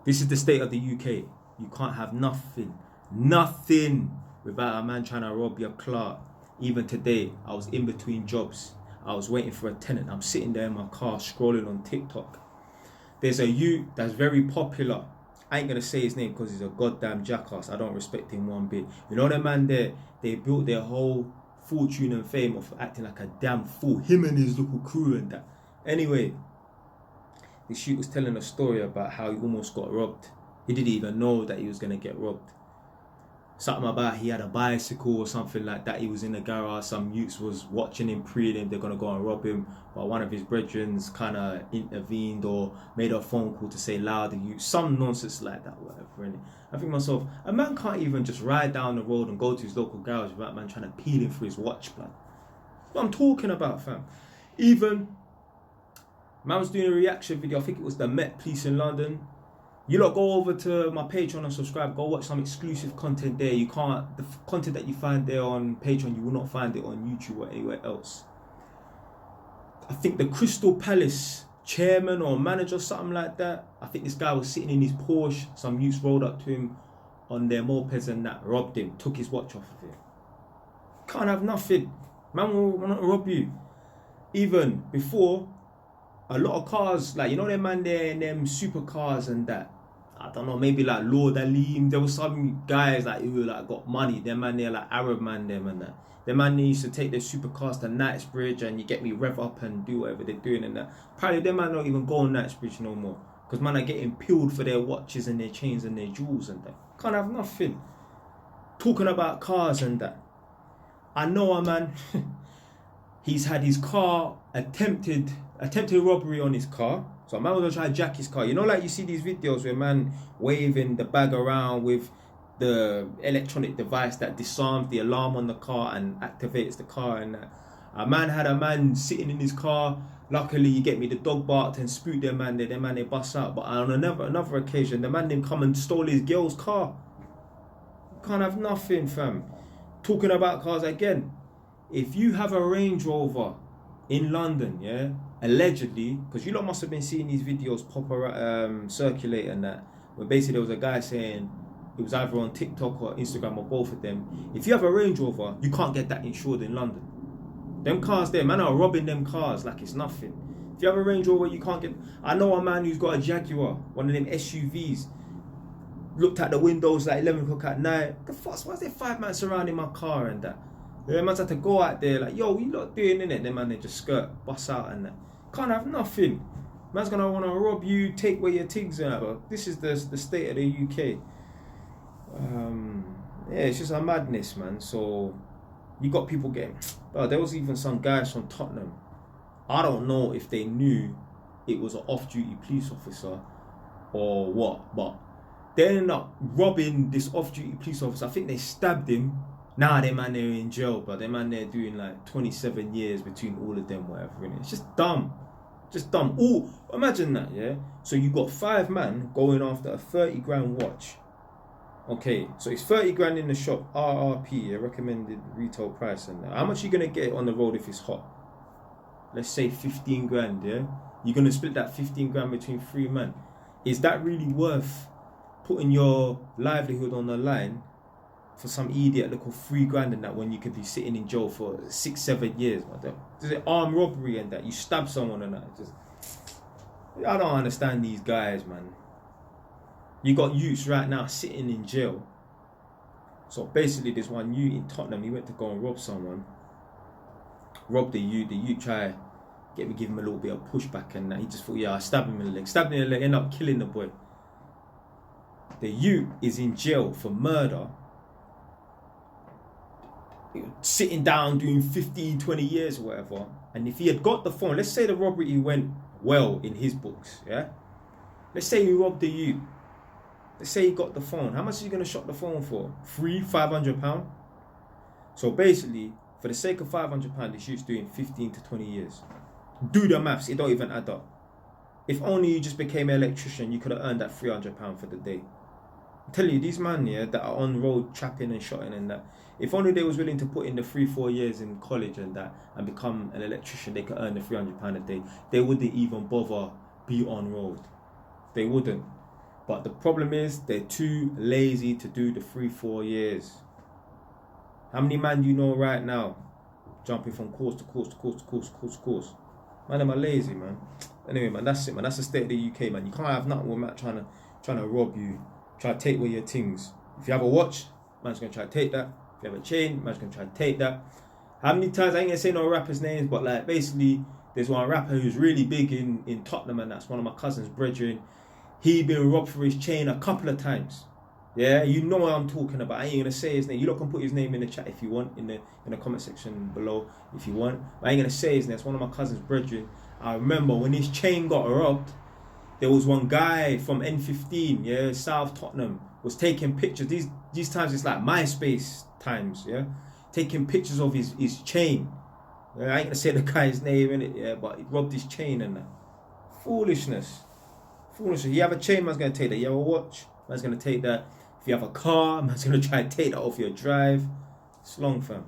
This is the state of the UK. You can't have nothing without a man trying to rob your clerk. Even today, I was in between jobs. I was waiting for a tenant. I'm sitting there in my car scrolling on TikTok. There's a youth that's very popular. I ain't gonna say his name because he's a goddamn jackass. I don't respect him one bit. You know that man there? They built their whole fortune and fame of acting like a damn fool. Him and his little crew and that. Anyway, the shoot was telling a story about how he almost got robbed. He didn't even know that he was gonna get robbed. Something about he had a bicycle or something like that. He was in the garage. Some youths was watching him, preying him. They're gonna go and rob him. But one of his brethren kind of intervened or made a phone call to say louder. You some nonsense like that, whatever. Innit? I think myself, a man can't even just ride down the road and go to his local garage without man trying to peel him for his watch, blood. That's what I'm talking about, fam. Even man was doing a reaction video. I think it was the Met Police in London. You lot go over to my Patreon and subscribe. Go watch some exclusive content there. You can't, the content that you find there on Patreon, you will not find it on YouTube or anywhere else. I think the Crystal Palace chairman or manager, something like that. I think this guy was sitting in his Porsche. Some youths rolled up to him on their mopeds and that, robbed him, took his watch off of him. Can't have nothing. Man will not rob you. Even before, a lot of cars, like, you know them man there and them supercars and that. I don't know, maybe like Lord Alim. There was some guys like who like got money. Them man there like Arab man them and that. Them man they used to take their supercars to Knightsbridge and you get me rev up and do whatever they're doing and that. Probably them man don't even go on Knightsbridge no more. Because man are getting peeled for their watches and their chains and their jewels and that. Can't have nothing. Talking about cars and that. I know a man, he's had his car attempted robbery on his car. So a man was gonna try to jack his car. You know, like you see these videos where man waving the bag around with the electronic device that disarms the alarm on the car and activates the car. And a man had a man sitting in his car. Luckily, you get me, the dog barked and spooked their man there. Their man they bust out. But on another occasion, the man didn't come and stole his girl's car. You can't have nothing, fam. Talking about cars again. If you have a Range Rover in London, yeah, allegedly, because you lot must have been seeing these videos circulate and that, where basically there was a guy saying, it was either on TikTok or Instagram or both of them, if you have a Range Rover, you can't get that insured in London. Them cars there, man are robbing them cars like it's nothing. If you have a Range Rover, you can't get... I know a man who's got a Jaguar, one of them SUVs, looked at the windows like 11 o'clock at night. The fuck, why is there 5 men surrounding my car and that? The man's had to go out there like, yo, what you lot doing in it? Then man, they just skirt, bust out and that. Can't have nothing. Man's gonna wanna rob you, take away your things and that. But this is the state of the UK. Yeah, it's just a madness, man. So you got people getting... Bro, there was even some guys from Tottenham. I don't know if they knew it was an off-duty police officer or what, but they ended up robbing this off-duty police officer. I think they stabbed him. Nah, them man, they're in jail, but them man, they're doing like 27 years between all of them, whatever. Innit? It's just dumb. Just dumb. Oh, imagine that, yeah? So you got 5 men going after a 30 grand watch. Okay, so it's 30 grand in the shop, RRP, a recommended retail price. And how much are you going to get on the road if it's hot? Let's say 15 grand, yeah? You're going to split that 15 grand between 3 men. Is that really worth putting your livelihood on the line for some idiot little 3 grand and that when you could be sitting in jail for 6-7 years? Is it armed robbery and that? You stab someone and that? I don't understand these guys, man. You got youths right now sitting in jail. So basically there's one youth in Tottenham, he went to go and rob someone. Robbed the youth tried give him a little bit of pushback and that. He just thought, yeah, I stabbed him in the leg. Stabbed him in the leg, ended up killing the boy. The youth is in jail for murder. Sitting down doing 15, 20 years or whatever. And if he had got the phone, let's say the robbery went well in his books, yeah? Let's say he robbed the youth. Let's say he got the phone. How much is he going to shop the phone for? £500? So basically, for the sake of £500, this youth's doing 15 to 20 years. Do the maths, it don't even add up. If only you just became an electrician, you could have earned that £300 for the day. I'm telling you, these men here that are on road trapping and shotting and that, if only they was willing to put in the 3-4 years in college and that and become an electrician, they could earn the £300 a day. They wouldn't even bother be on road. They wouldn't. But the problem is they're too lazy to do the 3-4 years. How many man you know right now jumping from course to course to course to course to course to course? Man, them are lazy, man. Anyway, man, that's it, man. That's the state of the UK, man. You can't have nothing with Matt trying to rob you, try to take away your things. If you have a watch, man's gonna try to take that. If you have a chain, man's gonna try to take that. How many times, I ain't gonna say no rappers' names, but like basically, there's one rapper who's really big in Tottenham, and that's one of my cousin's brethren. He been robbed for his chain a couple of times. Yeah, you know what I'm talking about. I ain't gonna say his name. You lot can put his name in the chat if you want, in the comment section below if you want. But I ain't gonna say his name. It's one of my cousin's brethren. I remember when his chain got robbed, there was one guy from N15, yeah, South Tottenham, was taking pictures. These times it's like MySpace times, yeah, taking pictures of his chain. Yeah, I ain't gonna say the guy's name in it, yeah, but he robbed his chain and that. Foolishness. You have a chain, man's gonna take that. You have a watch, man's gonna take that. If you have a car, man's gonna try and take that off your drive. It's long, fam.